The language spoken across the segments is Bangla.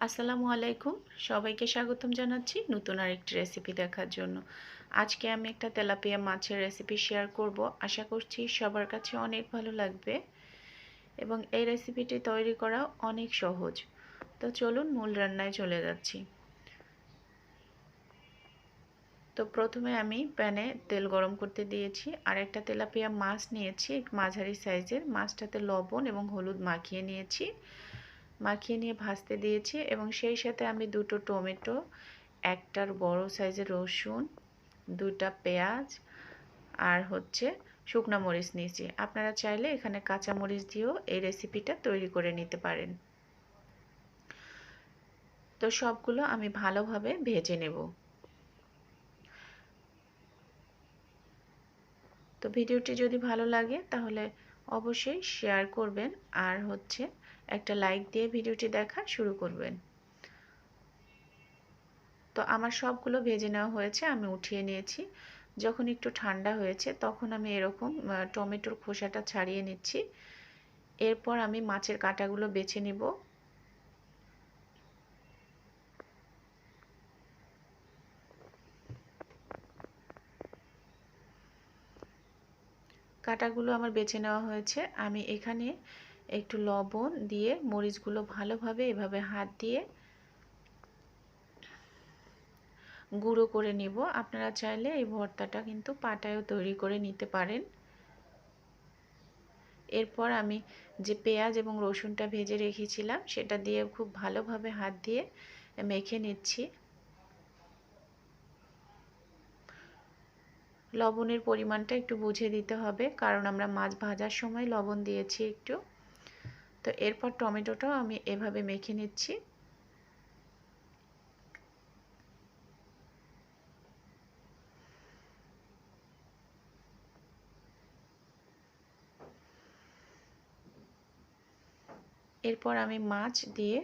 আসসালামু আলাইকুম। সবাইকে স্বাগতম জানাচ্ছি নতুন আরেকটি রেসিপি দেখার জন্য। আজকে আমি একটা তেলাপিয়া মাছের রেসিপি শেয়ার করব। আশা করছি সবার কাছে অনেক ভালো লাগবে এবং এই রেসিপিটি তৈরি করা অনেক সহজ। তো চলুন মূল রান্নায় চলে যাচ্ছি। তো প্রথমে আমি প্যানে তেল গরম করতে দিয়েছি আর একটা তেলাপিয়া মাছ নিয়েছি মাঝারি সাইজের। মাছটাতে লবণ এবং হলুদ মাখিয়ে নিয়েছি। মাখিয়ে নিয়ে ভাজতে দিয়েছি এবং সেই সাথে আমি দুটো টমেটো, একটার বড় সাইজের রসুন, দুটা পেঁয়াজ আর শুকনো মরিচ নিয়েছি। আপনারা চাইলে এখানে কাঁচা মরিচ দিয়েও এই রেসিপিটা তৈরি করে নিতে পারেন। তো সবগুলো আমি ভালোভাবে ভেজে নেব। তো ভিডিওটি যদি ভালো লাগে তাহলে অবশ্যই শেয়ার করবেন আর একটা লাইক দিয়ে ভিডিওটি দেখা শুরু করবেন। তো আমার সবগুলো ভেজে নেওয়া হয়েছে, আমি উঠিয়ে নিয়েছি। যখন একটু ঠান্ডা হয়েছে তখন আমি এরকম টমেটোর খোসাটা ছাড়িয়ে নিচ্ছি। এরপর আমি মাছের কাঁটাগুলো বেছে নিব। কাঁটাগুলো আমার বেছে নেওয়া হয়েছে। আমি এখানে একটু লবণ দিয়ে মরিচগুলো ভালোভাবে এভাবে হাত দিয়ে গুঁড়ো করে নিব। আপনারা চাইলে এই ভর্তাটা কিন্তু পাটায়ও তৈরি করে নিতে পারেন। এরপর আমি যে পেঁয়াজ এবং রসুনটা ভেজে রেখেছিলাম সেটা দিয়ে খুব ভালোভাবে হাত দিয়ে মেখে নিচ্ছি। লবণের পরিমাণটা একটু বুঝে দিতে হবে, কারণ আমরা মাছ ভাজার সময় লবণ দিয়েছি একটু। তো এরপর টমেটোটাও আমি এভাবে মেখে নিচ্ছি। এরপর আমি মাছ দিয়ে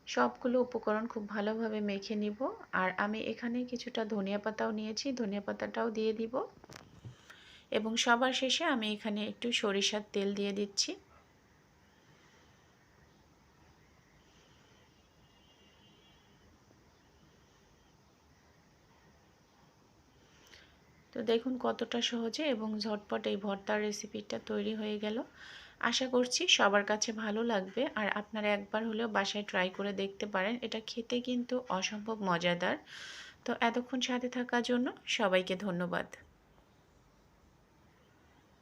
সবগুলো উপকরণ খুব ভালোভাবে মেখে নিব। আর আমি এখানে কিছুটা ধনিয়া পাতাও নিয়েছি, ধনিয়া পাতাটাও দিয়ে দিব এবং সবার শেষে আমি এখানে একটু সরিষার তেল দিয়ে দিচ্ছি। তো দেখুন কতটা সহজে এবং ঝটপট এই ভর্তার রেসিপিটা তৈরি হয়ে গেল। আশা করছি সবার কাছে ভালো লাগবে আর আপনারা একবার হলেও বাসায় ট্রাই করে দেখতে পারেন। এটা খেতে কিন্তু অসম্ভব মজাদার। তো এতক্ষণ সাথে থাকার জন্য সবাইকে ধন্যবাদ।